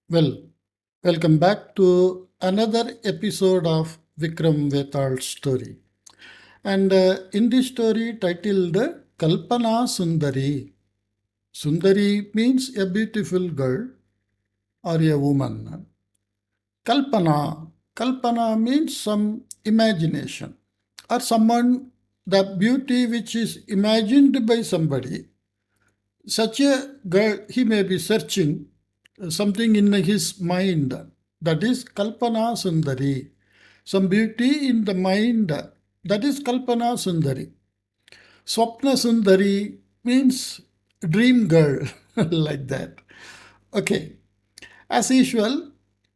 Well, welcome back to another episode of Vikram Vetal's story. And in this story titled Kalpana Sundari. Sundari means a beautiful girl or a woman. Kalpana. Kalpana means some imagination or someone, the beauty which is imagined by somebody. Such a girl, he may be searching something in his mind. That is Kalpana Sundari. Some beauty in the mind. That is Kalpana Sundari. Swapna Sundari means dream girl, like that. Okay. As usual,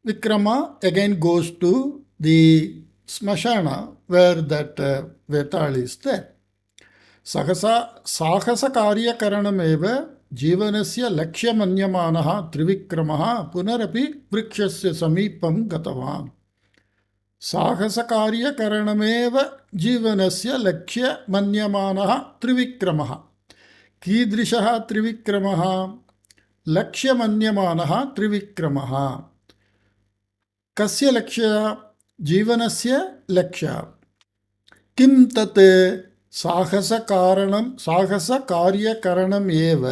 Vikrama again goes to the Smashana where that Vetal is there. साहसकार्यकरणमेव जीवनस्य लक्ष्यमन्यमानः त्रिविक्रमः पुनरपि वृक्षस्य समीपं गतवान्. साहसकार्यकरणमेव जीवनस्य लक्ष्यमन्यमानः त्रिविक्रमः. कीदृशः त्रिविक्रमः? लक्ष्यमन्यमानः त्रिविक्रमः. कस्य लक्ष्य? जीवनस्य लक्ष्य. किं तत्? साहसकार्यकरणम् एव.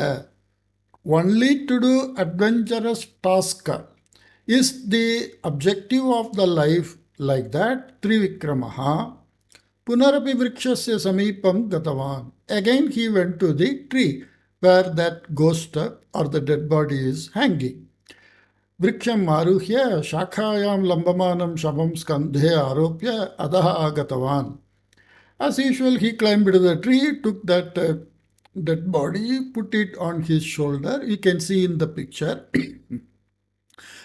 Only to do adventurous task is the objective of the life, like that. Trivikramaha. Punarapi vrikshasya samipam gatavan. Again he went to the tree where that ghost or the dead body is hanging. Vriksham aruhya shakhayam lambamanam shabam skandhe aropya adaha agatavan. As usual, he climbed the tree, took that dead body, put it on his shoulder. You can see in the picture,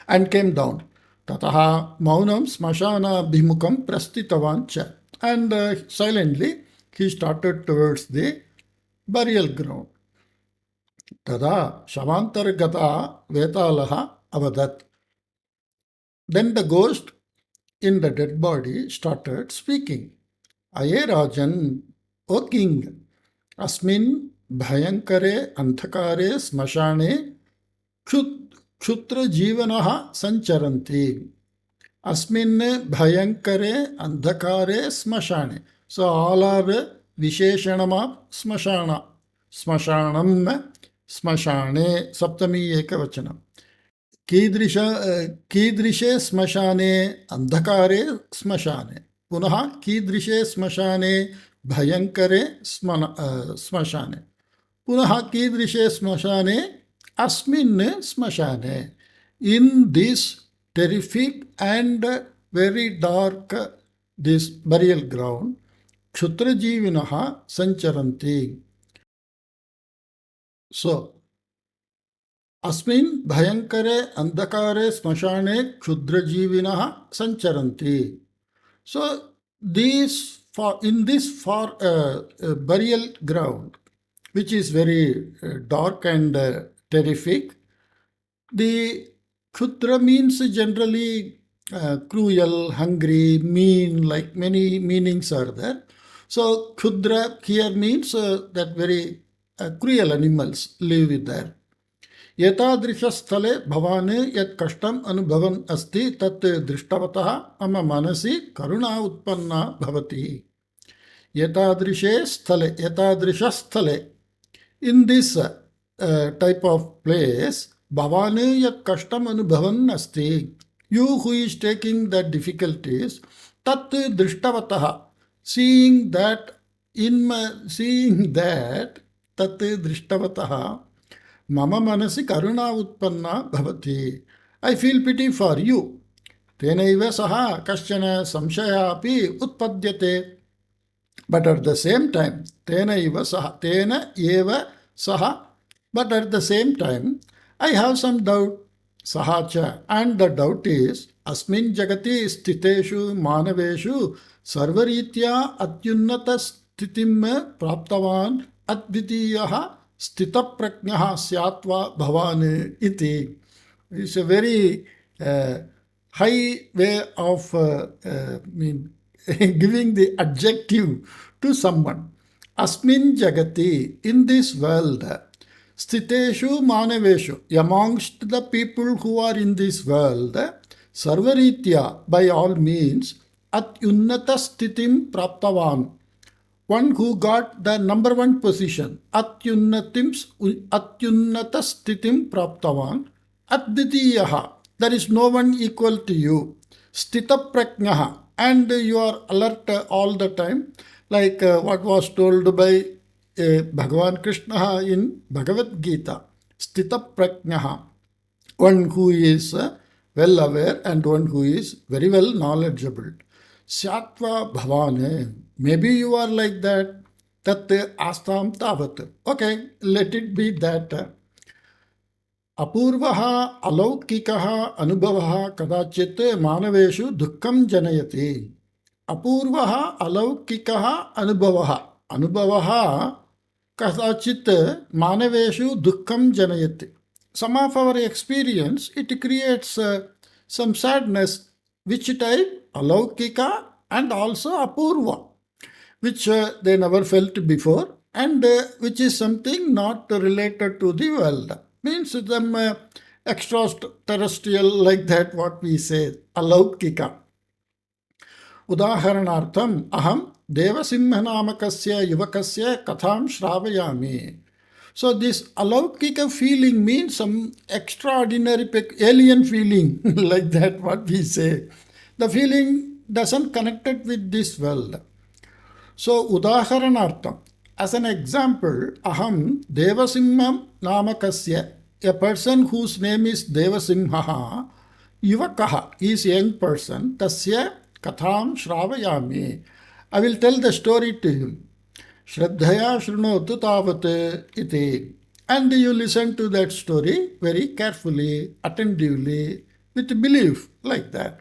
and came down. Tataha maunam smashana bhimukam prastitavan cha. And silently he started towards the burial ground. Tada shavantargata vetalaha avadat. Then the ghost in the dead body started speaking. Aye Rajan, O king, asmin bhayankare anthakare smashane kshutra jivanaha sancharanti. Asmin bhayankare andhakare smashane. So all are visheshanam of smashana. Smashanam, smashane, saptami ekavachanam. कीदृशे स्मशाने अंधकारे स्मशाने. पुनः कीदृशे स्मशाने भयंकरे स्मशाने. पुनः कीदृशे स्मशाने अस्मिन् स्मशाने. In this terrific and very dark this burial ground, kshutrajivinah sancharanti. So, अस्मिन् भयंकरे अंधकारे स्मशाने क्षुद्रजीविनः संचरन्ति. So in this burial ground, which is very dark and terrific, the kshutra means generally cruel, hungry, mean, like many meanings are there. So kshutra here means that very cruel animals live there. एतादृशस्थले भवान् यत् कष्टम् अनुभवन् अस्ति तत् दृष्टवतः मम मनसि करुणा उत्पन्ना भवति. एतादृशस्थले in this type of place भवान् यत् कष्टम् अनुभवन् अस्ति, you who is taking the difficulties, tat दृष्टवतः, seeing that tat दृष्टवतः Mama manasi karuna utpanna bhavati. I feel pity for you. Tenaiva saha kaschana samshaya api utpadyate. But at the same time, tena eva saha, but at the same time, I have some doubt. Sahacha. And the doubt is, asmin jagati stiteshu manaveshu sarvaritya atyunnata stitim praptavan advitiyaha Stita prajnaha syatva bhavane iti. It's a very high way of giving the adjective to someone. Asmin jagati, in this world, Stiteshu manaveshu, amongst the people who are in this world, sarvaritya, by all means, atyunnata stitim praptavan, one who got the number one position, atyunnata stitim praptavan, advitiyaha, there is no one equal to you, stita prajnaha, and you are alert all the time, like what was told by Bhagavan Krishna in Bhagavad Gita, stita prajnaha, one who is well aware and one who is very well knowledgeable. Syatva bhavane, maybe you are like that, tat astam tavat. Okay, let it be that. Apurvaha alaukikaha anubhavaha kadachit manavesu dukkam janayati. Apurvaha alaukikaha anubhavaha. Anubhavaha kadachit manavesu dukkam janayati. Some of our experience, it creates some sadness. Which type? Alaukika and also apurva, which they never felt before, and which is something not related to the world. Means them extraterrestrial, like that, what we say, alaukika. Udaharanartham aham devasimhanamakasya yuvakasya katham shravayami. So this alaukika feeling means some extraordinary alien feeling, like that, what we say. The feeling doesn't connect it with this world. So udaharanartham, as an example, aham devasimham namakasya, a person whose name is Devasimha, yuvakaha, is a young person, tasya katham shravayami. I will tell the story to him. Shraddhaya shrunotu tavat iti. And you listen to that story very carefully, attentively, with belief, like that.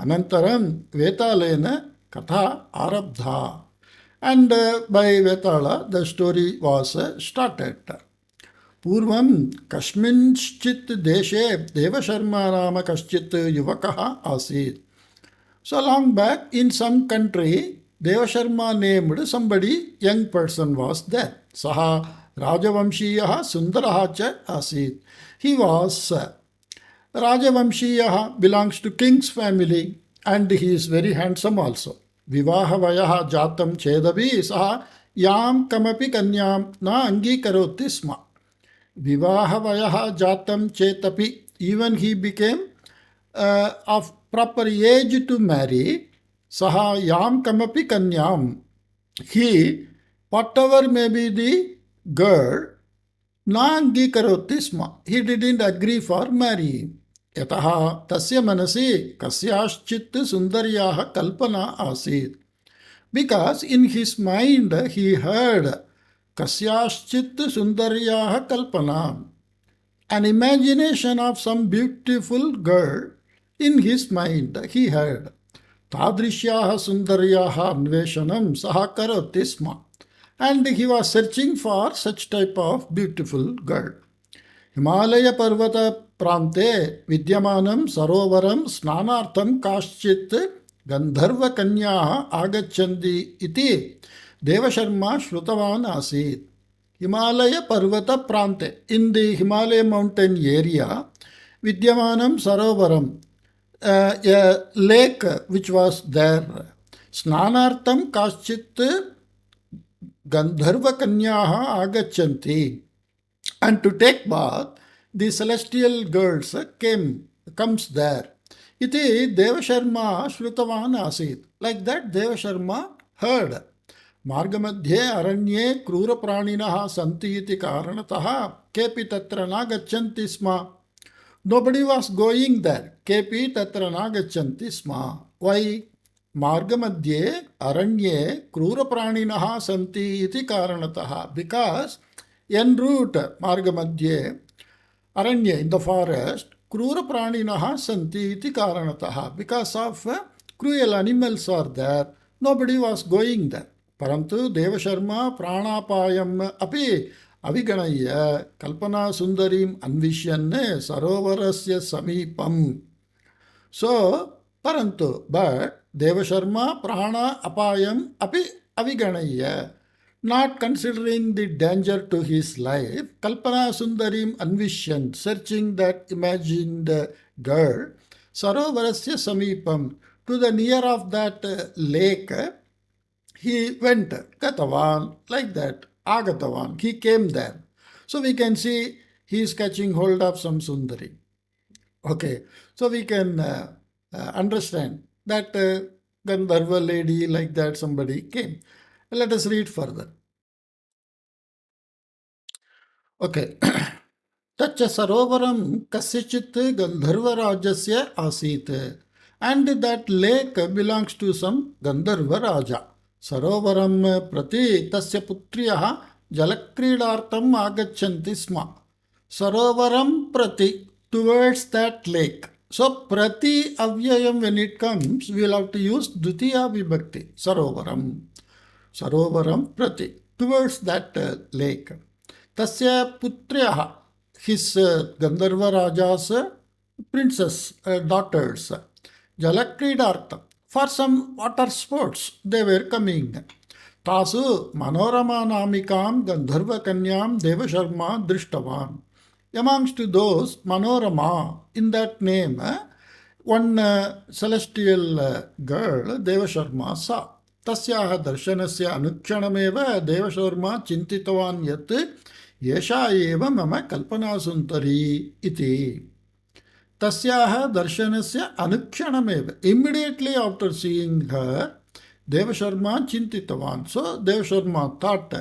Anantaram Vetalena katha arabdha. And by Vetala, the story was started. Purvam kasminchit deshe devasharma nama kaschit yuvakaha asid. So long back, in some country, Devasharma named somebody, young person was there. Saha Rajavamshiyaha Sundaraha cha asid. He was Rajavamshiyaha, belongs to king's family, and he is very handsome also. Vivaha vayaha jatam chedavi saha yam kamapi kanyam na angikaroti sma. Vivaha vayaha jatam chetapi, even he became of proper age to marry, saha yam kamapi kanyam, he, whatever may be the girl, na angikaroti sma, he didn't agree for marrying. Yataha tasya manasi kasyaschit sundaryaha kalpana asid. Because in his mind he heard kasyaschit sundaryaha kalpana, an imagination of some beautiful girl in his mind he heard. Tadrishyaha sundaryaha anveshanam saha karoti sma. And he was searching for such type of beautiful girl. Himalaya Parvata Prante Vidyamanam Sarovaram Snanartham Kaschit Gandharva Kanyaha Agachandi Iti Devasharma Shrutavan Asid. Himalaya Parvata Prante, in the Himalaya mountain area, Vidyamanam Sarovaram, a lake which was there. Snanartham Kaschit Gandharva Kanyaha Agachanti. And to take bath, the celestial girls comes there. Iti Devasharma Shrutavan Asid. Like that, Devasharma heard. Margamadhye aranye krura praninaha santi iti karanataha kepi tatra nagachanti sma. Nobody was going there. Kepi tatra nagachanti sma. Why? Margamadhye aranye krura praninaha santi iti karanataha. Because en route, Margamadhye, aranye, in the forest, krura praninaha santi iti karanataha. Because of cruel animals are there, nobody was going there. Parantu Devasharma pranapayam api aviganaya kalpana sundarim anvishyanne sarovarasya samipam. So, parantu, but Devasharma prana apayam api aviganaya. Not considering the danger to his life, Kalpana Sundarim Anvishyan, searching that imagined girl, Sarovarasya Samipam, to the near of that lake, he went, Gatavan, like that, Agatavan, he came there. So we can see he is catching hold of some Sundari. Okay, so we can understand that Gandharva lady, like that, somebody came. Let us read further. Okay. तच्च सरोवरं कस्यचित् गन्धर्वराजस्य आसीत् and that lake belongs to some Gandharva Raja. Sarovaram prati tasya putriyah jalakreedartam agachanti sma. Sarovaram prati, towards that lake. So prati avyayam, when it comes, we will have to use dutiya vibhakti. Sarovaram. Sarovaram prati, towards that lake. Tasya putriyah, his Gandharva Raja's princess daughters, Jalakridartha, for some water sports, they were coming. Tasu Manorama Namikam Gandharva Kanyam Devasharma Drishtavan. Amongst those, Manorama, in that name, one celestial girl, Devasharma, saw. तस्याः दर्शनस्य अनुक्षणमेव देवशर्मा चिन्तितवान् यत् एषा एव मम कल्पनासुन्दरी इति. तस्याः दर्शनस्य अनुक्षणमेव, immediately after seeing her, Devasharma चिन्तितवान्. So Devasharma thought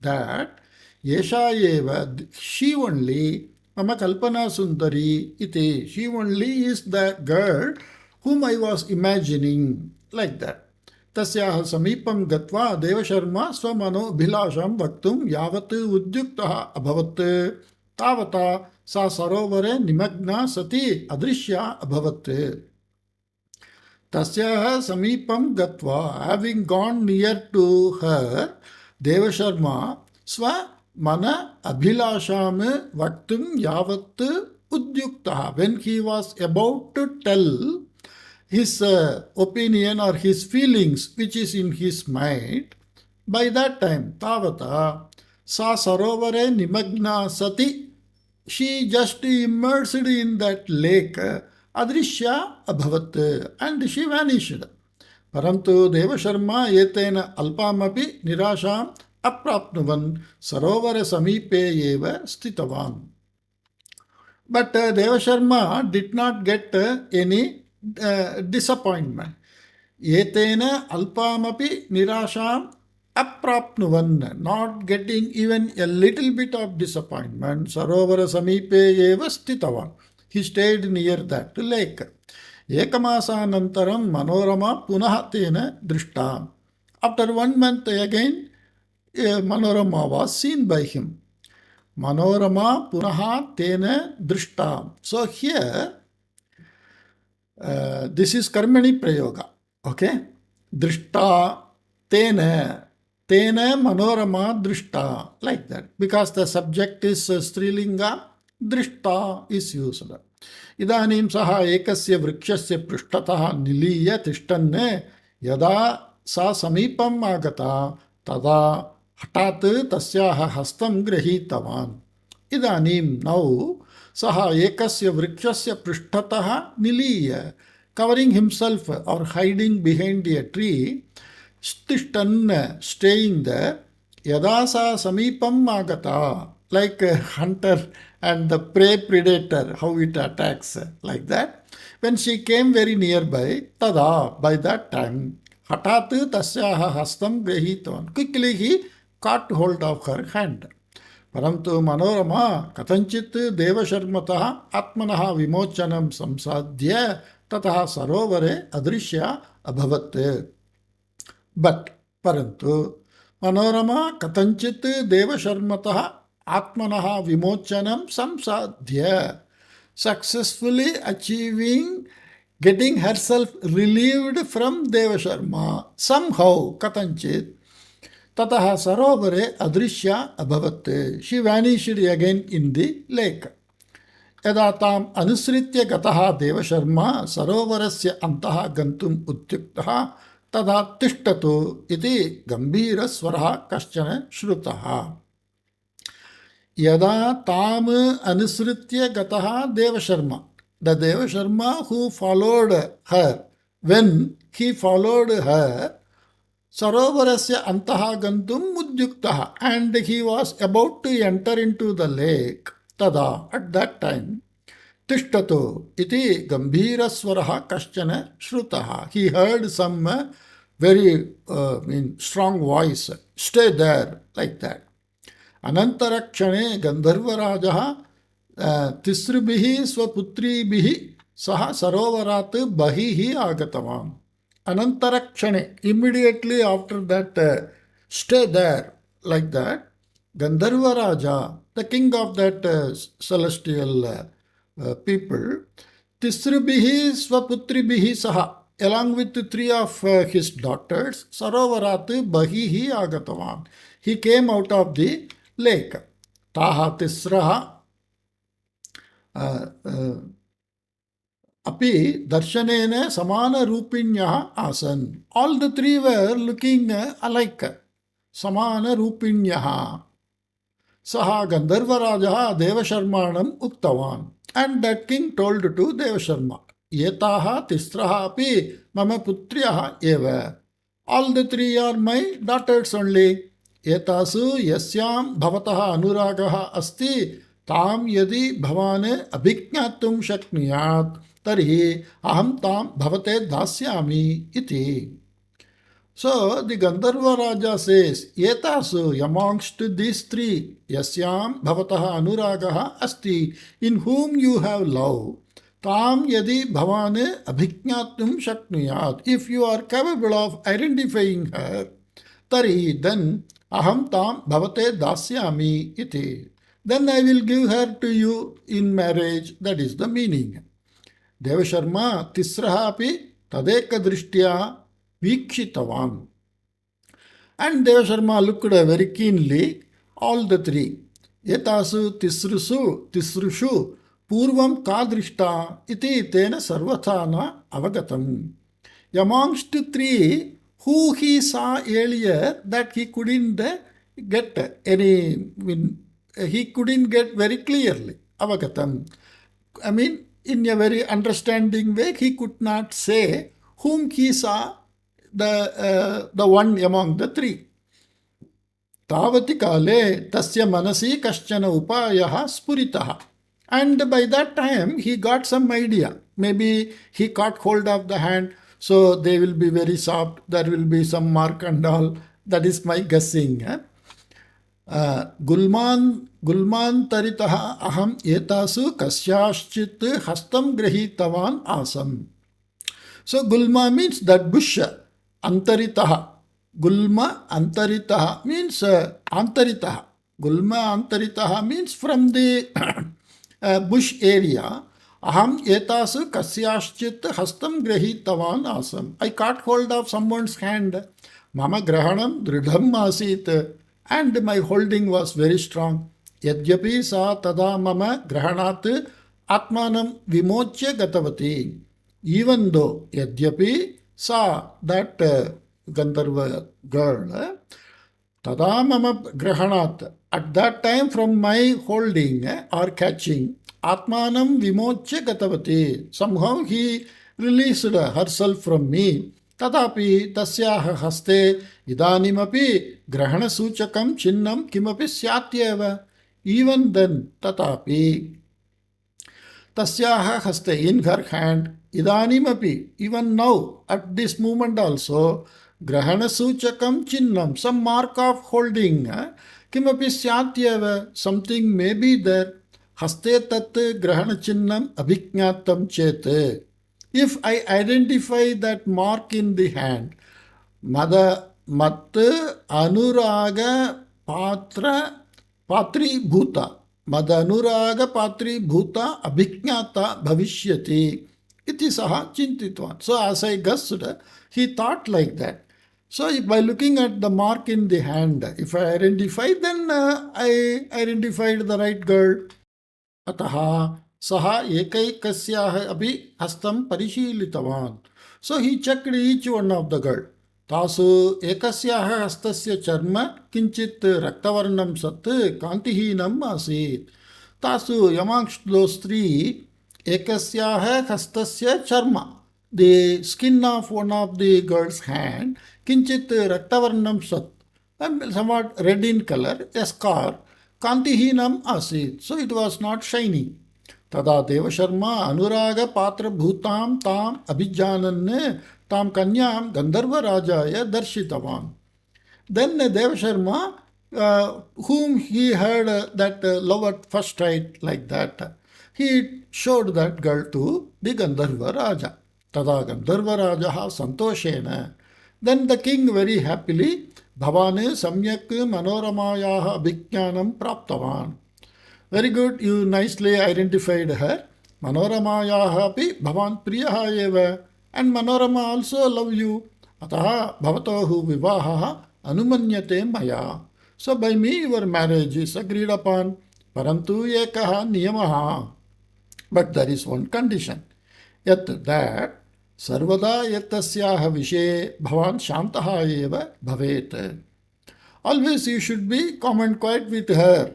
that एषा एव, she only, mama kalpanasundari iti, she only is the girl whom I was imagining, like that. तस्याः समीपं गत्वा देवशर्मा स्वमनोभिलाषं वक्तुं यावत् उद्युक्तः अभवत् तावता सा सरोवरे निमग्ना सती अदृश्या अभवत्. तस्याः समीपं गत्वा, having gone near to her, Devsharma स्वमन अभिलाषां वक्तुं यावत् उद्युक्तः, when he was about to tell his opinion or his feelings which is in his mind, by that time, tavata, sa sarovare nimagna sati, she just immersed in that lake, adrishya abhavat, and she vanished. Parantu Devasharma etena alpamapi nirasham aprapnuvan sarovara samipe eva stitavan. But Devasharma did not get any disappointment. Etena alpamapi nirasham aprapnuvan, not getting even a little bit of disappointment. Sarovara samipe eva stitavan. He stayed near that lake. Ekamasanantaram manorama punah tena drishta. After 1 month again, Manorama was seen by him. Manorama punaha tena drishta. So here, this is karmani prayoga. Okay? Drishta tena. Tena manorama drishta. Like that. Because the subject is strilinga, drishta is used. Idanim saha ekasya vrikshasya prishtataha niliya tishtanne yada sa samipam agata tada hatat tasyaha hastam grahitavan. Idanim, now, saha ekasya vrikshasya prishtataha niliya, covering himself or hiding behind a tree, stishtan, staying there, yadasa samipam agata, like a hunter and the prey predator, how it attacks, like that. When she came very nearby, tada, by that time, hatat tasyaha hastam grahitavan, quickly he caught hold of her hand. Parantu Manorama katanchit devasharmatah atmanah vimochanam samsadhya tataha sarovare adrishya abhavat. But Parantu Manorama katanchit devasharmatah atmanah vimochanam samsadhya, successfully achieving getting herself relieved from Devasharma somehow, katanchit. Tataha sarovare adrishya abhavat. She vanished again in the lake. Yadatam anusritya gataha devasharma sarovarasya antaha gantum utyuktaha तदा तिष्ठतु इति गम्भीरस्वरः कश्चन श्रुतः। यदा ताम् अनुसृत्य गतः Devsharma, the Devasharma who followed her, when he followed her, Sarovarasya antaha gantum mudyuktaha, and he was about to enter into the lake. Tada, at that time, Tishtato iti gambhiraswaraha kaschana shrutaha. He heard some very strong voice. Stay there, like that. Anantarakshane Gandharvarajaha Tisribihi Swaputribihi Saha Sarovarat Bahihi Agatavam. Anantarakshane, immediately after that, stay there, like that. Gandharvaraja, the king of that celestial people, Tisribihi Swaputribihi Saha, along with the three of his daughters, Sarovarat Bahihi Agatavam. He came out of the lake. Taha Tisraha Api Darshanena Samana Rupinya Asan. All the three were looking alike. Samana Rupinya. Saha Gandharvarajaha Devasharmanam Uktavan. And that king told to Devasharma, Yetaha Tisraha Api Mama Putriyaha Eva. All the three are my daughters only. Etasu yasyam bhavataha anuragaha asti tam yadi bhavane abhijnatum shakniyat tarhi aham tam bhavate dasyami iti. So the Gandharva Raja says, Etasu, amongst these three, yasyam bhavataha anuragaha asti, in whom you have love, tam yadi bhavane abhijnatum shakniyat, if you are capable of identifying her, tari, then aham tam bhavate dasyami iti. Then I will give her to you in marriage. That is the meaning. Devasharma tisraha api tadeka drishtya vikshitavan. And Devasharma looked very keenly all the three. Etasu tisrushu purvam kadrishta iti tena sarvathana avagatam. Amongst three, who he saw earlier that he couldn't get any, he couldn't get very clearly. Avagatam. I mean, in a very understanding way, he could not say whom he saw the one among the three. Tavati kale tasya manasi kaschana upayaha spuritaha. And by that time, he got some idea. Maybe he caught hold of the hand, so they will be very soft. There will be some mark and all. That is my guessing. Gulman taritaha aham etasu kasyashchit hastam grahitavan asam. So Gulma means that bush. Antaritaha. Gulma antaritaha means antaritaha. Gulma antaritaha means from the bush area. Aham etasu kasyashchit hastam grahitavan asam. I caught hold of someone's hand. Mama grahanam dridham asit. And my holding was very strong. Yadyapi sa tada mama grahanat atmanam vimochya gatavati. Even though Yadyapi sa, that Gandharva girl, tada mama grahanat, at that time from my holding or catching, atmanam vimochya gatavati, somehow he released herself from me. Tadapi tasyaha haste idanimapi grahana suchakam chinnam kimapi syatyeva. Even then, tatapi tasyaha haste, in her hand, idanimapi, even now, at this moment also, grahana suchakam chinnam, some mark of holding, kimapi syatyeva, something may be there. Haste tat grahana chinnam abhijnatam chete. If I identify that mark in the hand, mat anuraga patri bhuta, mad anuraga patri bhuta abhijnata bhavishyati iti saha chintitvan. So as I guessed, he thought like that. So by looking at the mark in the hand, if I identify, then I identified the right girl. Ataha saha ekaikasyaha abhi hastam parishilitavan. So he checked each one of the girl. तासु एकस्याः हस्तस्य चर्म किञ्चित् रक्तवर्णं सत् कान्तिहीनम् आसीत्. तासु amongst those three, ekasyaah hastasya charma, the skin of one of the girl's hand, kinchit raktavarnam sat, and somewhat red in color, a scar, kantihinam asid, so it was not shining. Tada Devasharma Anuraga Patra Bhutam Tam Abhijananne Tam Kanyam Gandharva Rajaya Darshitavan. Then Devasharma, whom he heard that love at first sight like that, he showed that girl to the Gandharva Raja. Tada Gandharva Raja Santoshena. Then the king very happily Bhavane Samyak Manoramayaha Abhijnanam Praptavan. Very good, you nicely identified her. Manoramayaha api bhavan priyaha eva. And Manorama also love you. Ataha bhavatohu vivahaha anumanyate maya. So by me your marriage is agreed upon. Parantu ekaha niyamaha. But there is one condition. Yat that sarvada yatasyaha vishe bhavan shantaha eva bhavet. Always you should be calm and quiet with her.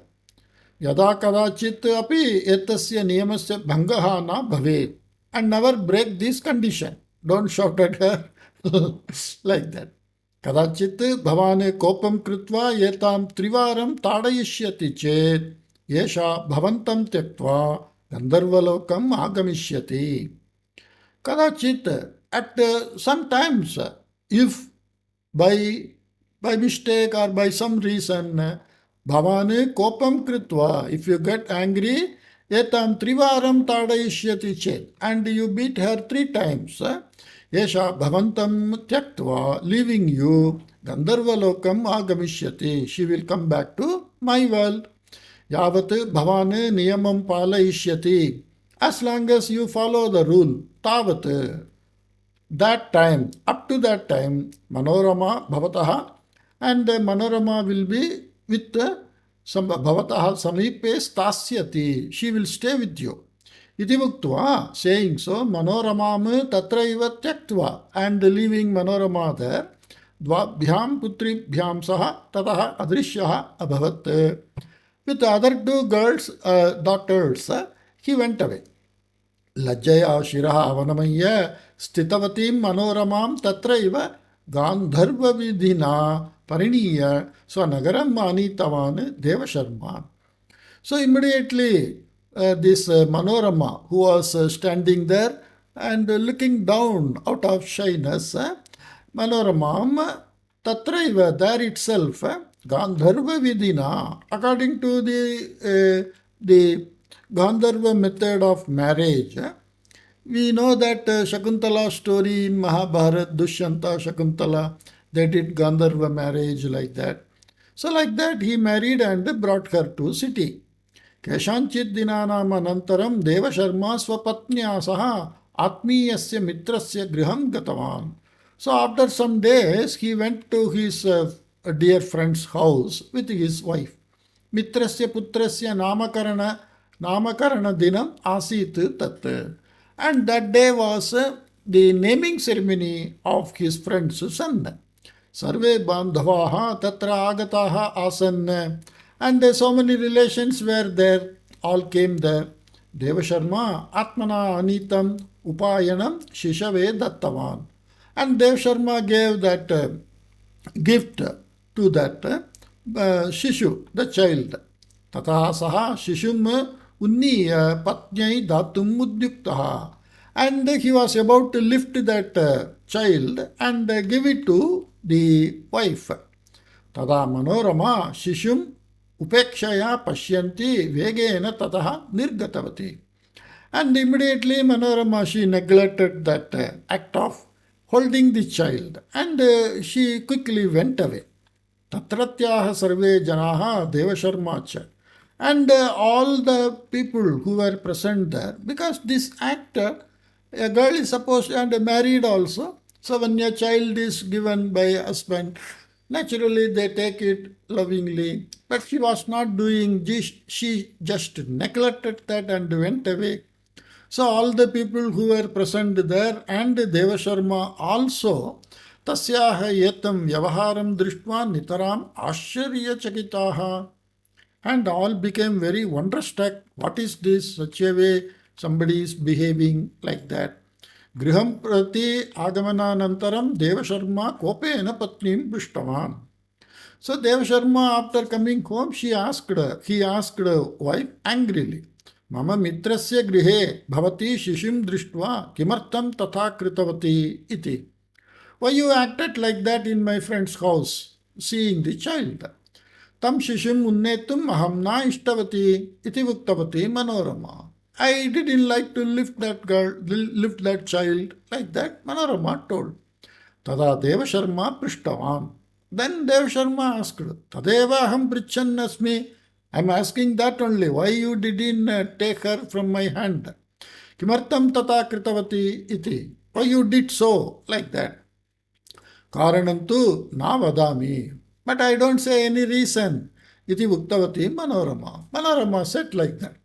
Yada kadachit api etasya niyamasya bhangaha na bhavet. And never break this condition. Don't shout at her like that. Kadachit bhavane kopam kritva yetam trivaram tadayishyati chet yesha bhavantam tyaktva gandharvalokam agamishyati. Kadachit, at sometimes, if by mistake or by some reason, bhavane kopam kritva, if you get angry, etam trivaram tadayishyati chet, and you beat her 3 times, yesha bhavantam tyaktva, leaving you, gandharvalokam agamishyati, she will come back to my world. Yavat bhavane niyamam palayishyati, as long as you follow the rule, tavat, that time, up to that time, manorama bhavataha, and manorama will be with bhavataha samipe stasyati, she will stay with you. Iti muktva, saying so, manoramam tatraiva tyaktva, and leaving manorama there, dvabhyam putribhyam saha tataha adrishyaha abhavat. With the other 2 girls, daughters, he went away. Lajjaya shiraha avanamaya stitavatim manoramam tatraiva gandharva vidhina pariniya swanagaram anitavan devasharma. So immediately this Manorama, who was standing there and looking down out of shyness, Manoramam tatraiva, there itself, Gandharva vidhina, according to the Gandharva method of marriage. We know that Shakuntala story in Mahabharata, Dushyanta, Shakuntala, they did Gandharva marriage like that. So like that he married and brought her to city. Keshanchit dinanam anantaram Devasharma swapatnya saha atmiyasya mitrasya griham gatavan. So after some days he went to his dear friend's house with his wife. Mitrasya putrasya namakarana dinam asit tat. And that day was the naming ceremony of his friend's son. Sarve bandhavaha tatra agataha asan. And so many relations were there, all came there. Devasharma atmana anitam upayanam shishave dattavan. And Devasharma gave that gift to that Shishu, the child. Tataha saha Shishum unniya patnyai datum udyuktaha. And he was about to lift that child and give it to the wife. Tada Manorama Shishum upekshaya pashyanti vegena tataha nirgatavati. And immediately Manorama, she neglected that act of holding the child, and she quickly went away. Tatratyaha sarve janaha devasharmacha. And all the people who were present there, because this act, a girl is supposed to, and married also, so when a child is given by a husband, naturally they take it lovingly, but she was not doing this, she just neglected that and went away. So all the people who were present there and Devasharma also, तस्याः एतं व्यवहारं दृष्ट्वा नितराम् आश्चर्यचकिताः. And all became very wonderstruck. What is this? Such a way somebody is behaving like that. Griham prati agamananantaram Devasharma kopena patnim prishtavan. So Devasharma, after coming home, he asked wife angrily, Mama mitrasya grihe bhavati shishim drishtva kimartam tatha kritavati iti. Why you acted like that in my friend's house, seeing the child? Tam shishim unnetum aham na ishtavati iti uktavati manorama. I didn't like to lift that child like that, Manorama told. Tada Deva Sharma prishtavan. Then Deva Sharma asked, Tadeva aham prichannasmi. I'm asking that only. Why you didn't take her from my hand? Kimartam tata kritavati iti. Why you did so like that? Karanantu na vadami. But I don't say any reason. Iti uktavati Manorama. Manorama said like that.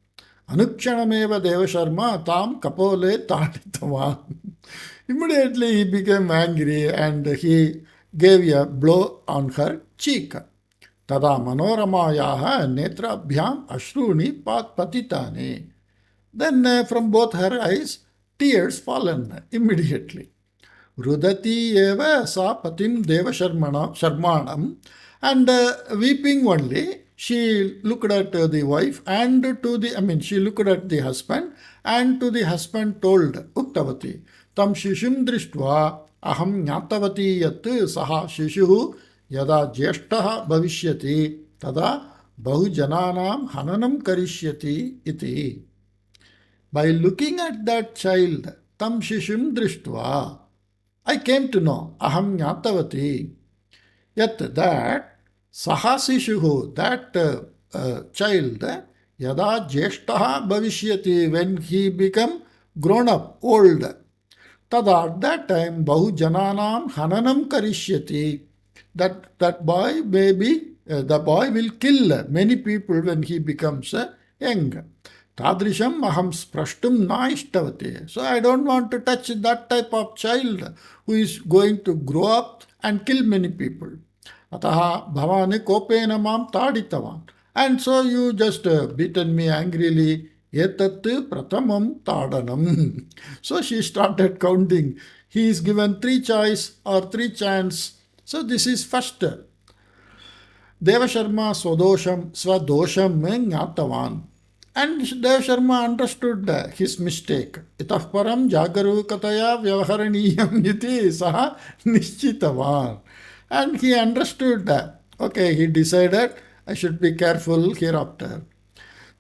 Anukshanameva Devasharma tam kapole taditavan. Immediately he became angry and he gave a blow on her cheek. Tada Manoramayaha netrabhyam ashruni patitani. Then from both her eyes tears fallen immediately. Rudati eva sa patim Devasharmanam, and weeping only, she looked at the wife and she looked at the husband, and to the husband told, Uktavati, tam shishim drishtva aham jnatavati yat saha shishuhu yada jyeshtaha bhavishyati tada bahujananam hananam karishyati iti. By looking at that child, tam shishim drishtva, I came to know, aham jnatavati, yet that sahasishuhu, that child, yada jeshtaha bhavishyati, when he become grown up, old, tada, at that time, bahu jananam hananam karishyati, that boy maybe, the boy will kill many people when he becomes young. Tadrisham aham sprashtum na ishtavati. So I don't want to touch that type of child who is going to grow up and kill many people. Ataha bhavani kopena mam taditavan. And so you just beaten me angrily. Etat pratamam tadanam. So she started counting. He is given 3 choice or 3 chance. So this is first. Devasharma swadosham jnatavan. And Deva Sharma understood his mistake. Itah param jagarukataya vyavaharaniyam iti saha nischitavan. And he understood that. Okay, he decided I should be careful hereafter.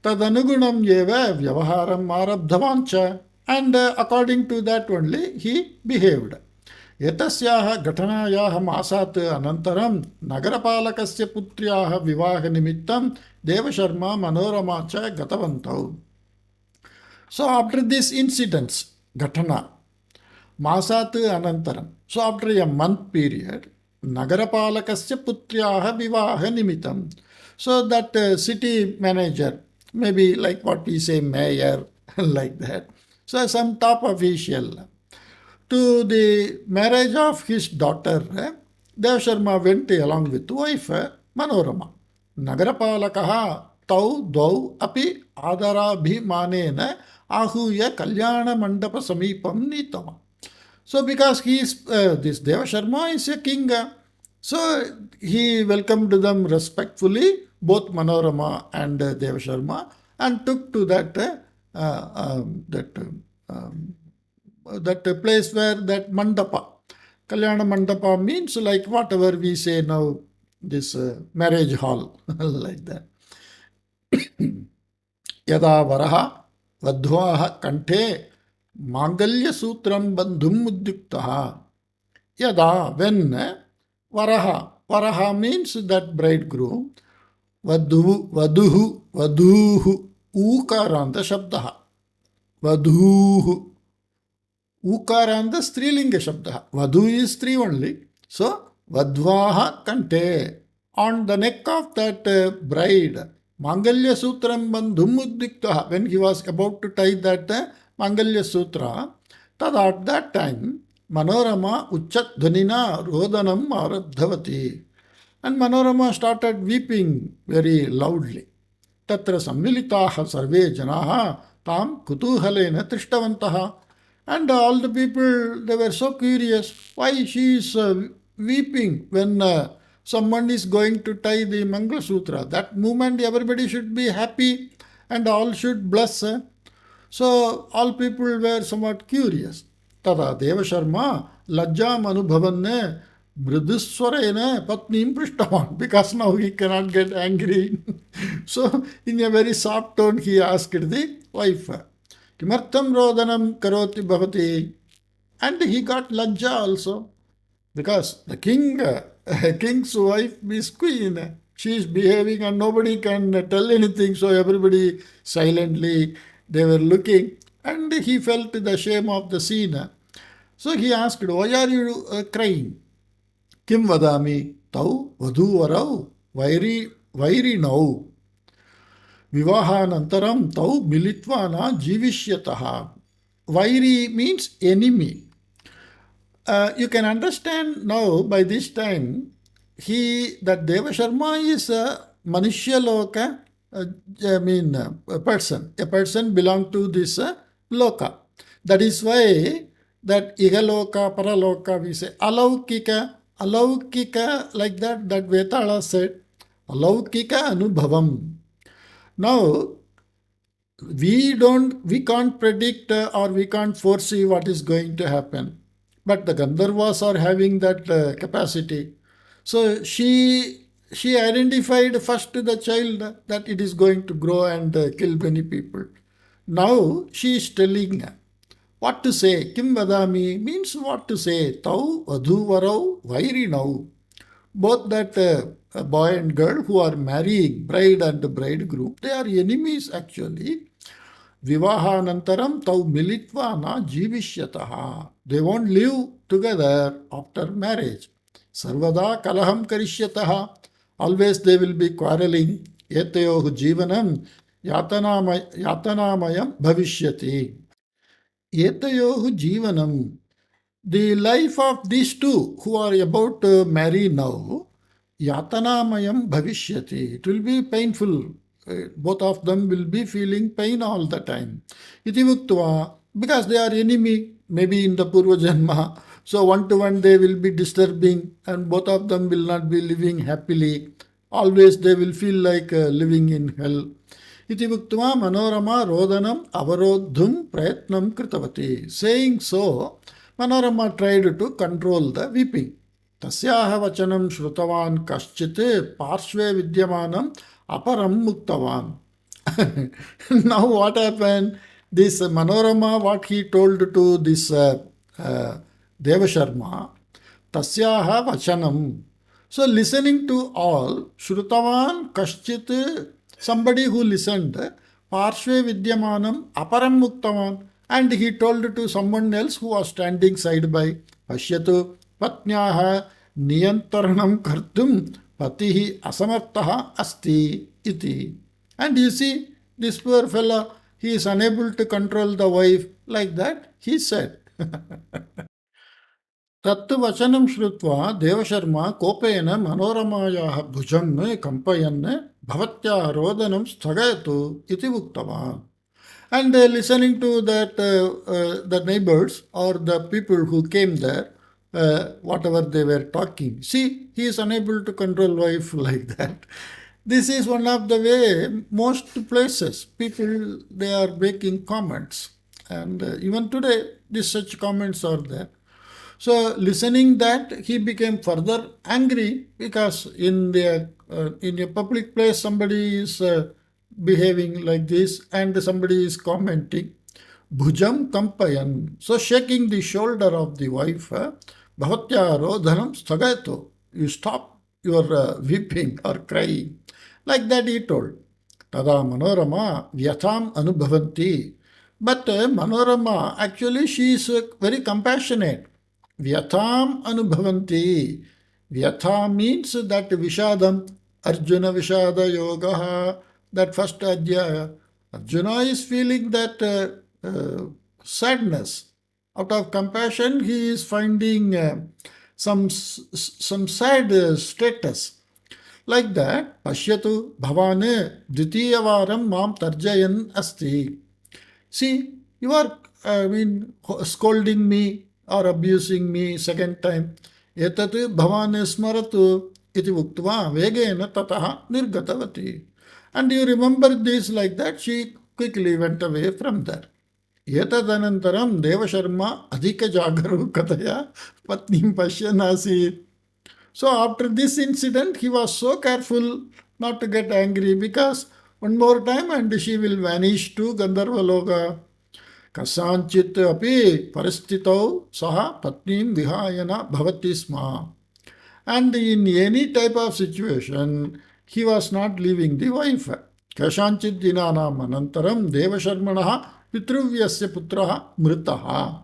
Tadanugunam yeva vyavaharam arabdhavancha. And according to that only he behaved. Etasyaha ghatanayaha masat anantaram nagarapalakasya putryaha vivaha nimittam Devasharma Manorama cha gatavantau. So after this incidents, ghatana, masat anantaram, so after a month period, nagarapalakasya putryaha vivaha nimittam. So that city manager, maybe like what we say mayor, like that. So some top official, to the marriage of his daughter, Devasharma went along with wife Manorama. Nagarapalakaha tau dvau api adarabhimanena ahuya kalyana mandapa samipam nitama. So because he is, this Devasharma is a king, so he welcomed them respectfully, both Manorama and Devasharma, and took to that place where that mandapa, Kalyana mandapa means like whatever we say now, this marriage hall, like that. Yada varaha vadhvaha kanthe mangalya sutram bandhum udyuktaha. Yada, when varaha means that bridegroom, vaduhu, ukaranta shabdaha, vaduhu. Ukaranda strilinga shabda. Vadu is 3 only. So, vadvaha kante. On the neck of that bride, Mangalya Sutram bandhum uddiktaha. When he was about to tie that Mangalya Sutra, at that time, Manorama Uchat Dhanina Rodanam Arabdhavati. And Manorama started weeping very loudly. Tatra Sammilitaha Sarve Janaha Tam Kutuhalena Trishtavantaha. And all the people, they were so curious why she is weeping when someone is going to tie the Mangala Sutra. That moment everybody should be happy and all should bless. So all people were somewhat curious. Tada Deva Sharma Lajjam Anubhavanne Mriduswarena Patnim Prishtavan, because now he cannot get angry. So in a very soft tone he asked the wife, Kimartam Rodanam Karoti Bhavati. And he got Lajja also, because the king's wife is queen. She is behaving and nobody can tell anything, so everybody silently they were looking, and he felt the shame of the scene. So he asked, why are you crying? Kim vadami tau vadhuvarau vairi nau vivahanantaram tau militvana jivishyataha. Vairi means enemy. You can understand now by this time that Deva Sharma is a Manishya Loka, a person belong to this Loka. That is why that Ihaloka, Paraloka, we say Alaukika, like that Vetala said, Alaukika Anubhavam. Now, we can't predict or we can't foresee what is going to happen. But the Gandharvas are having that capacity. So she identified first the child that it is going to grow and kill many people. Now she is telling what to say. Kim vadami means what to say. Tau vadhu varau vairi nau. Both that boy and girl who are marrying, bride and bridegroom, they are enemies actually. Vivahanantaram tau militvana jivishyataha. They won't live together after marriage. Sarvada kalaham karishyataha. Always they will be quarreling. Etayohu jivanam yatanamayam bhavishyati. Etayohu jivanam. The life of these two who are about to marry now, yatanamayam bhavishyati. It will be painful. Both of them will be feeling pain all the time. Iti muktva, because they are enemy, maybe in the Purva Janma. So one to one they will be disturbing and both of them will not be living happily. Always they will feel like living in hell. Iti muktva Manorama Rodanam Avarodhum Prayatnam Kritavati. Saying so, Manorama tried to control the weeping. Tasyaha vachanam shrutavan kaschite parshve vidyamanam aparam muktavan. Now what happened? This Manorama, what he told to this Deva Sharma, Tasyaha vachanam. So listening to all, Shrutavan Kaschit, somebody who listened, Parshve Vidyamanam Aparam Muktavan, and he told to someone else who was standing side by, Pashyatu Patnyaha Niyantaranam Kartum Patihi Asamartaha Asti Iti. And you see, this poor fellow, he is unable to control the wife, like that, he said. तत्तु वचनं श्रुत्वा Devsharma Koppen मनोरमायाः भुजं कम्पयन् भवत्याः रोदनं स्थगयतु इति उक्तवान्. And listening to that, the neighbors or the people who came there, whatever they were talking, see, he is unable to control wife like that. This is one of the way most places people they are making comments, and even today these such comments are there. So listening that, he became further angry because in a public place somebody is behaving like this and somebody is commenting. Bhujam kampayan. So shaking the shoulder of the wife, Bhavatya rodhanam sthagayato. You stop your weeping or crying. Like that he told. Tada Manorama vyatham anubhavanti. But Manorama, actually she is very compassionate. Vyatham anubhavanti. Vyatha means that Vishadam, Arjuna Vishada Yoga, that first adhyaya. Arjuna is feeling that sadness Out of compassion, he is finding some sad status. Like that, Pashyatu Bhavane Dvitiyavaram Mam Tarjayan Asti. See, you are, scolding me or abusing me second time. Etat bhavane smaratu iti uktva vegena tataha nirgatavati. And you remember this like that, she quickly went away from there. Etadhanantaram Devasharma adhika jagaru kataya patnim pashyanasi. So after this incident, he was so careful not to get angry, because one more time and she will vanish to Gandharvaloka. Kasanchit api paristitau saha patnim vihayana bhavati sma. And in any type of situation, he was not leaving the wife. Kasanchit dinanam anantaram devasharmanaha pitruvyasya putraha mritaha.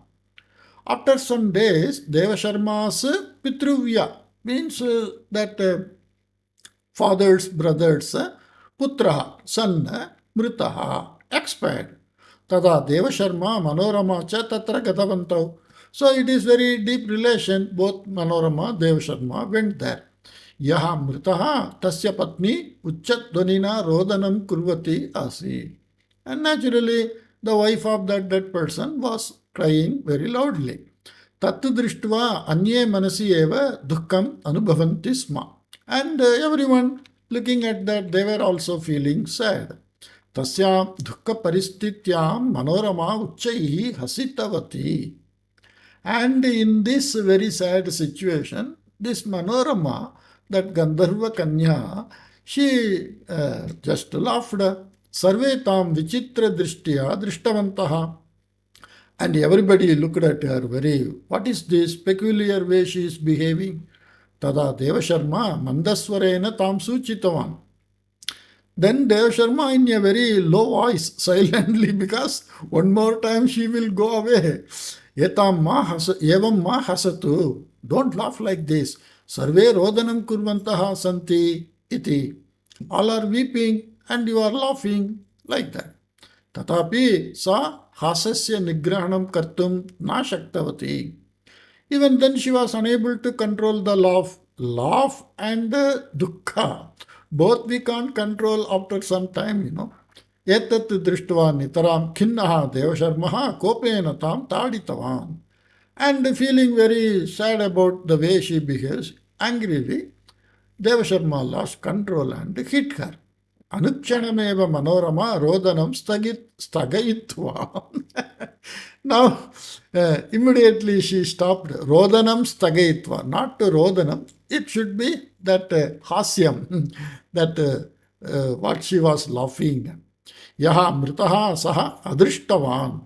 After some days, Devasharma's Pitruvya means that father's brother's putra, son, mritaha, expired. Tada Devasharma, Manorama cha tatra gatavantau. So it is very deep relation. Both Manorama, Devasharma went there. Yaha mritaha tasya patni uchchat dvanina rodanam kurvati asi. And naturally, the wife of that dead person was crying very loudly. Tattu drishtva anye manasi eva dukkam anubhavanti sma. And everyone looking at that, they were also feeling sad. Tasya dukkha paristityam manorama uchchaihi hasitavati. And in this very sad situation, this Manorama, that Gandharva Kanya, she just laughed. Sarve tam vichitra drishtiya drishtavantaha. And everybody looked at her what is this peculiar way she is behaving? Tada Devasharma mandaswarena tam suchitavan. Then Devasharma in a very low voice, silently, because one more time she will go away. Evam ma hasatu. Don't laugh like this. Sarve rodanam kurvantaha santi iti. All are weeping and you are laughing, like that. Tatapi sa hasasya nigrahanam kartum na shaktavati. Even then she was unable to control the laugh. Laugh and dukkha. Both we can't control after some time, Etat drishtva nitaram khinnaha devasharmaha kopena tam taditavan. And feeling very sad about the way she behaves, angrily, Devasharma lost control and hit her. Anukshanameva manorama rodanam stagayitva. Now, immediately she stopped. Rodanam stagayitva, not to rodanam. It should be that hasyam, that what she was laughing. Yaha mritaha saha adrishtavan.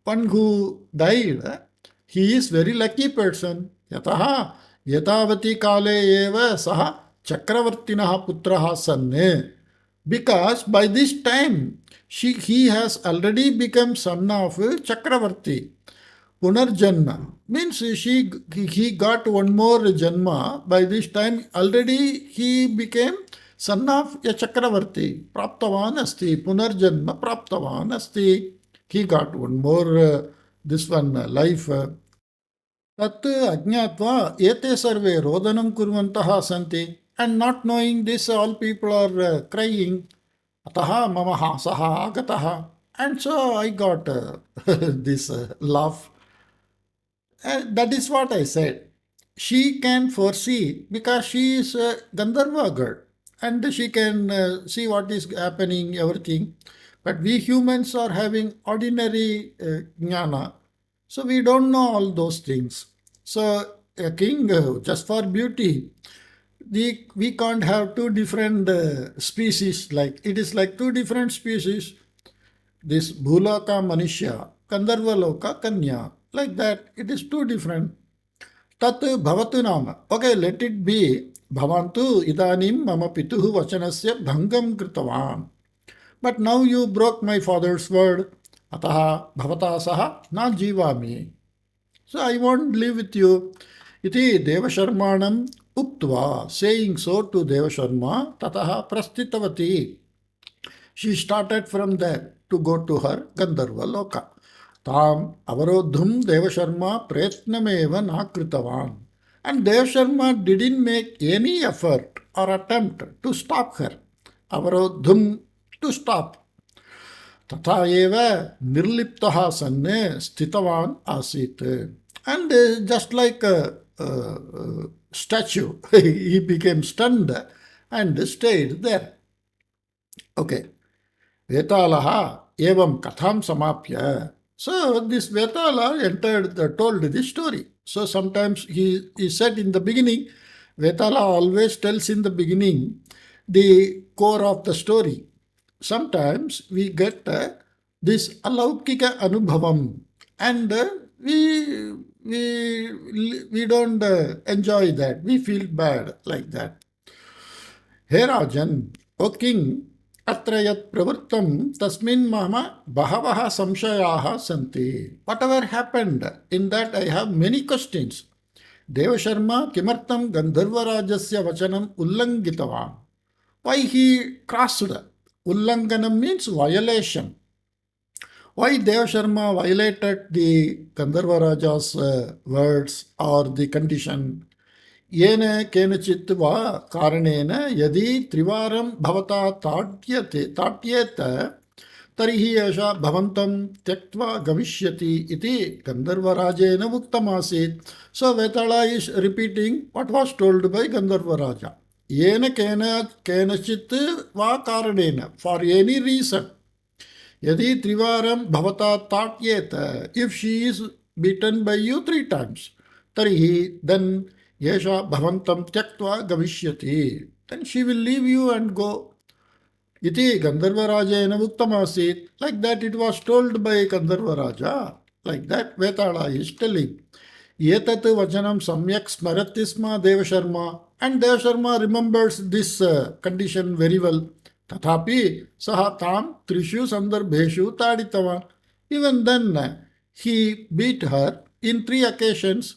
One who died, he is very lucky person. Yataha yatavati kale eva saha chakravartinaha putraha sanne. Because by this time, he has already become son of Chakravarti. Punarjanma means he got one more janma. By this time, already he became son of a Chakravarti. Praptavan asti. Punarjanma praptavan asti. He got one more, this one, life. Tat ajñatva ete sarve rodanam kurvantaha santi. And not knowing this, all people are crying. Ataha mamaha saha agataha. And so I got this laugh. That is what I said. She can foresee because she is a Gandharva girl. And she can see what is happening, everything. But we humans are having ordinary jnana. So we don't know all those things. So a king, just for beauty, we can't have two different species. Like it is like two different species. This Bhulaka Manishya, Gandharvaloka Kanya. Like that, it is two different. Tat bhavatu nama. Okay, let it be. Bhavantu idanim mama pituhu vachanasya bhangam kritavan. But now you broke my father's word. Ataha bhavata saha na jivami. So I won't live with you. Iti Devasharmanam uktva. Saying so to Devasharma, tataha prastitavati. She started from there to go to her Gandharva Loka. Tam avarodhum Devasharma pretnameva na kritavan. And Devasharma didn't make any effort or attempt to stop her. Avarodhum, to stop. Tatha eva nirliptaha sanne sthitavan asit. And just like a statue, he became stunned and stayed there. Okay. Vetalaha evam katham samapya. So this Vetala told this story. So sometimes he said in the beginning, Vetala always tells in the beginning the core of the story. Sometimes we get this alaukika anubhavam, and we don't enjoy that. We feel bad like that. Hey Rajan, O king, अत्र यत् प्रवृत्तं तस्मिन् मम बहवः संशयाः सन्ति. Whatever happened in that I have many questions. Devsharma किमर्थं गन्धर्वराजस्य वचनम् उल्लङ्घितवान्? Why he crossed? Ullanganam means violation. Why Devasharma violated the Gandharva Raja's words or the condition? येन केनचित् वा कारणेन यदि त्रिवारं भवता ताट्येत तर्हि एषा भवन्तं त्यक्त्वा गमिष्यति इति गन्धर्वराजेन उक्तमासीत्. So Vetala is repeating what was told by Gandharva Raja. येन केनचित् वा कारणेन, for any reason, यदि त्रिवारं भवता ताट्येत, if she is beaten by you 3 times, तर्हि then Yesha bhavantam tyaktva gavishyati. Then she will leave you and go. Iti Gandharva Rajena Muktamasit. Like that it was told by Gandharva Raja. Like that Vetala is telling. Yetat vachanam samyak smaratisma Devasharma. And Devasharma remembers this condition very well. Tathapi saha tam trishu sandarbheshu taditavan. Even then he beat her in 3 occasions.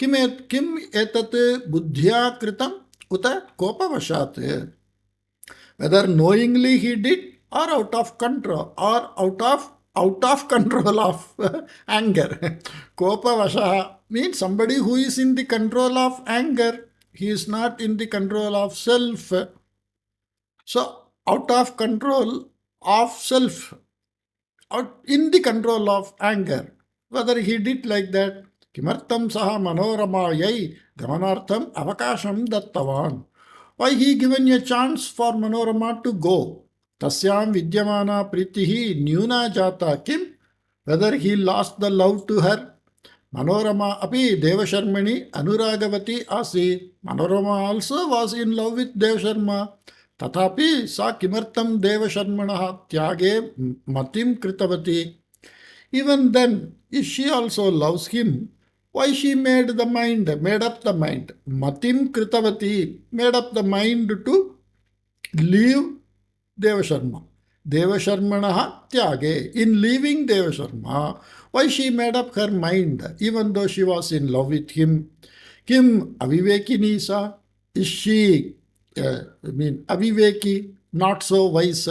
किम एतत् बुद्ध्या कृतम उत कोपवशात्. Whether knowingly he did or out of control or out of control of anger. Kopavasha means somebody who is in the control of anger. He is not in the control of self. So out of control of self, out in the control of anger. Whether he did like that. Kimartam saha manoramayai gamanartham avakasham dattavan. Why he given a chance for Manorama to go? Tasyam vidyamana pritihi nyuna jata kim? Whether he lost the love to her? Manorama api Devasharmani anuragavati asi. Manorama also was in love with Devasharma. Tathapi sa kimartam Devasharmanaha tyage matim kritavati. Even then, if she also loves him, why she made up the mind, Matim Kritavati, made up the mind to leave Devasharma. Devasharmanaha tyage, in leaving Devasharma, why she made up her mind, even though she was in love with him? Kim avivekini sa, is she, aviveki, not so wise?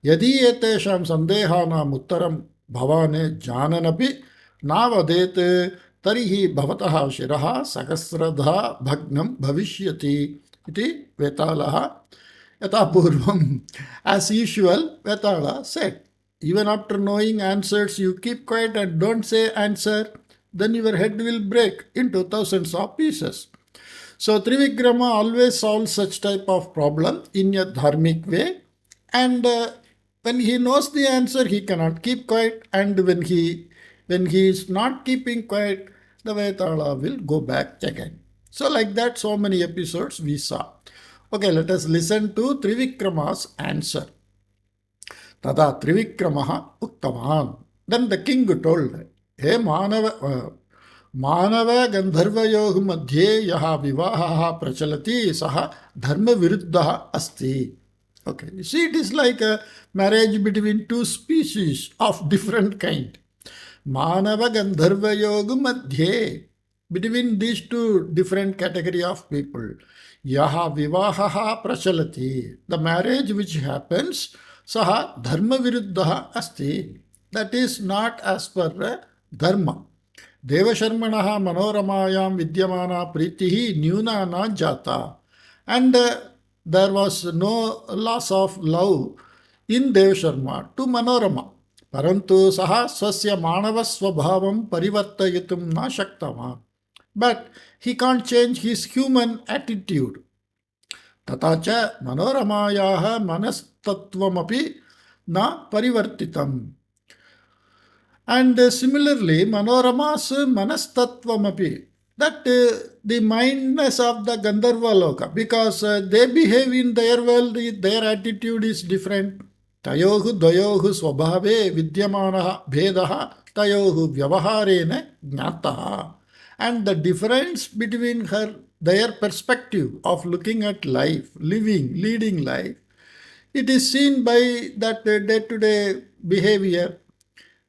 Yadi etesham sandehanam uttaram bhavane jananapi navadet tarihi bhavataha shiraha sakasradha bhagnam bhavishyati iti Vetalaha yatapurvam. As usual, Vetala said, even after knowing answers, you keep quiet and don't say answer, then your head will break into thousands of pieces. So Trivikrama always solves such type of problem in a dharmic way, and when he knows the answer, he cannot keep quiet, and when he is not keeping quiet, the Vetala will go back again. So like that, so many episodes we saw. Okay, let us listen to Trivikrama's answer. Tada Trivikramaha Uttaman. Then the king told, He Manava Gandharvayoh madhye yaha vivahaha prachalati saha dharma viruddha asti. Okay, you see, it is like a marriage between 2 species of different kind. Manava Gandharvayoh madhye, between these 2 different category of people. Yaha vivahaha prachalati, the marriage which happens, saha dharma viruddha asti. That is not as per dharma. Devasharmanaha manoramayam vidyamana pritihi nyuna na jata. And there was no loss of love in Devasharma to Manorama. Parantu saha swasya manava swabhavam parivartayitum na shaktava. But he can't change his human attitude. तथा च मनोरमायाः मनस्तत्त्वमपि न परिवर्तितम्. And similarly, Manorama's manastattvamapi, that the mindness of the Gandharva Loka, because they behave in their world, their attitude is different. Tayohu dvayohu swabhave vidyamanaha bhedaha tayohu vyavaharena jnataha. And the difference between their perspective of looking at life, leading life, it is seen by that day-to-day behavior.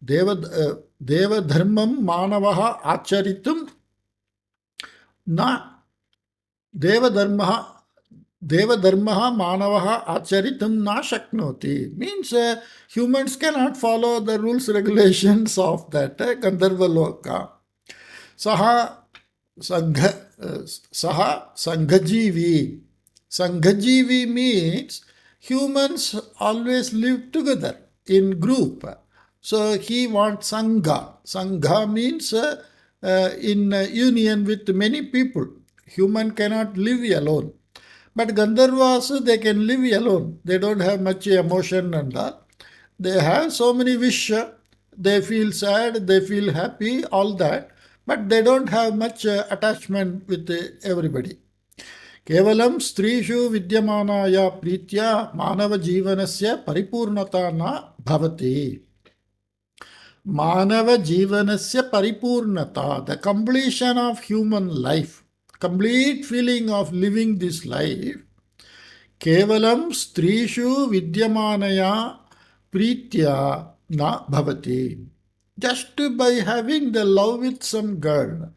देवधर्मं मानवः आचरितुं न देवधर्मः देवधर्मः मानवः आचरितुं न शक्नोति. Means humans cannot follow the rules regulations of that Gandharva Loka. Saha Sanghajivi. Sanghajivi means humans always live together in group. So he wants Sangha. Sangha means in union with many people. Human cannot live alone. But Gandharvas, they can live alone. They don't have much emotion and all. They have so many wishes. They feel sad, they feel happy, all that. But they don't have much attachment with everybody. केवलं स्त्रीषु विद्यमानाया प्रीत्या मानव जीवनस्य परिपूर्णता न भवति. Manava Jivanasya Paripurnata, the completion of human life, complete feeling of living this life, Kevalam Strishu Vidyamanaya Pritya Na Bhavati. Just by having the love with some girl,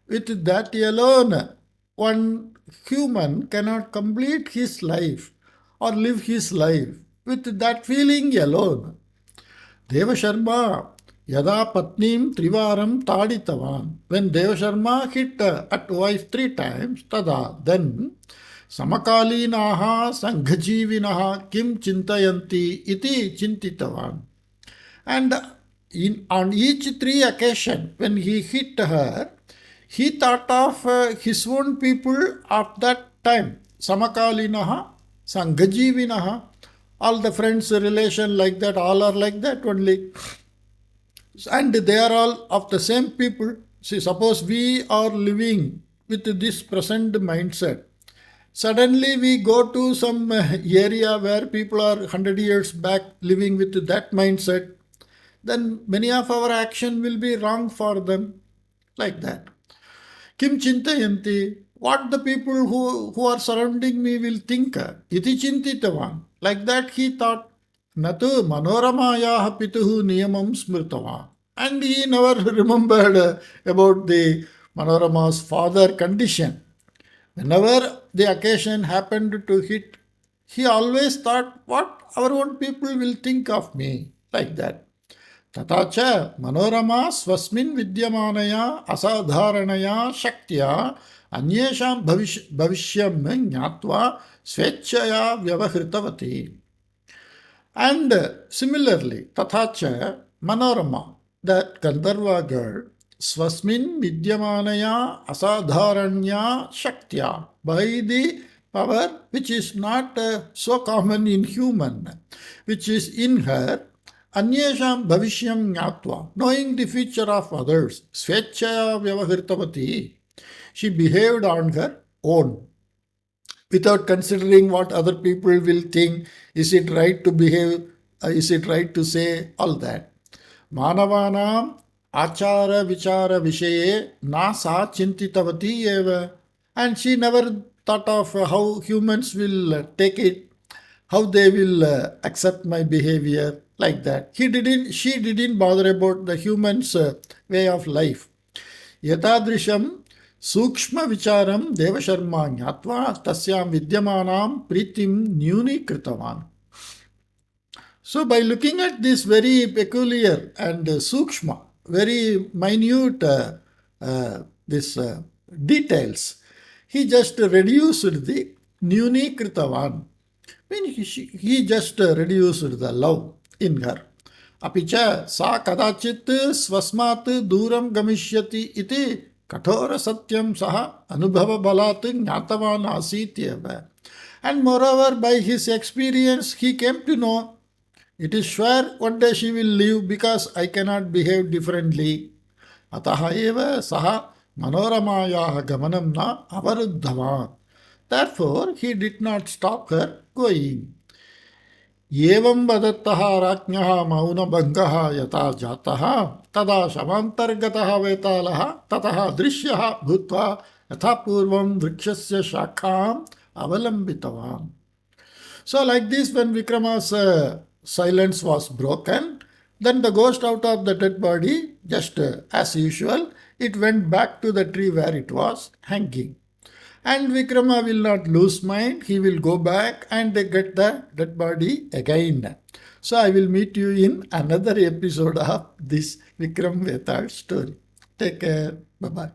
with that alone, one human cannot complete his life or live his life with that feeling alone. Devasharma Yada Patnim Trivaram Taditavan. When Devasharma hit at wife 3 times, tada, then Samakalinaha Sanghajivinaha Kim Chintayanti iti Chintitavan. And on each 3 occasions, when he hit her, he thought of his own people of that time. Samakalinaha, Sanghajivinaha, all the friends, relation like that, all are like that only. And they are all of the same people. See, suppose we are living with this present mindset. Suddenly we go to some area where people are 100 years back living with that mindset. Then many of our action will be wrong for them. Like that. Kim Chintayanti, what the people who are surrounding me will think. Iti Chintitavan. Like that he thought. Natu Manoramayaha Pituhu Niyamam Smrtava. And he never remembered about the Manorama's father condition. Whenever the occasion happened to hit, he always thought, what our own people will think of me. Like that. Tatacha Manorama Swasmin Vidyamanaya Asadharanaya Shaktya Anyesham Bhavishyam Jnatva Svechaya Vyavahritavati. And similarly, Tathacha Manorama, that Gandharva girl, Swasmin Vidyamanaya Asadharanya Shaktya, by the power which is not so common in human, which is in her, Anyesham Bhavishyam Jnatva, knowing the future of others, Svechaya Vyavahritavati, she behaved on her own, without considering what other people will think. Is it right to behave? Is it right to say? All that. Manavanam achara vichara vishaye na sa chintitavati eva. And she never thought of how humans will take it, how they will accept my behavior, like that. She didn't bother about the humans' way of life. Yatadrisham Sukshma Vicharam Devasharma Jnatva Tasyam Vidyamanam Pritim Nyuni Kritavan. So by looking at this very peculiar and sukshma, very minute this details, he just reduced the nyuni kritavan. He just reduced the love in her. अपि च सा कदाचित् स्वस्मात् दूरं गमिष्यति इति कठोरसत्यं सः अनुभवबलात् ज्ञातवान् आसीत् एव. And moreover, by his experience, he came to know it is sure one day she will leave because I cannot behave differently. अतः एव सः मनोरमायाः गमनं न अवरुद्धवान्. Therefore, he did not stop her going. एवं वदत्तः राज्ञः मौनभङ्गः यथा जातः तदा शमान्तर्गतः वेतालः ततः दृश्यः भूत्वा यथा पूर्वं वृक्षस्य शाखाम् अवलम्बितवान्. So like this, when Vikrama's silence was broken, then the ghost out of the dead body, just as usual, it went back to the tree where it was hanging. And Vikrama will not lose mind. He will go back and get the dead body again. So I will meet you in another episode of this Vikram Vetal story. Take care. Bye-bye.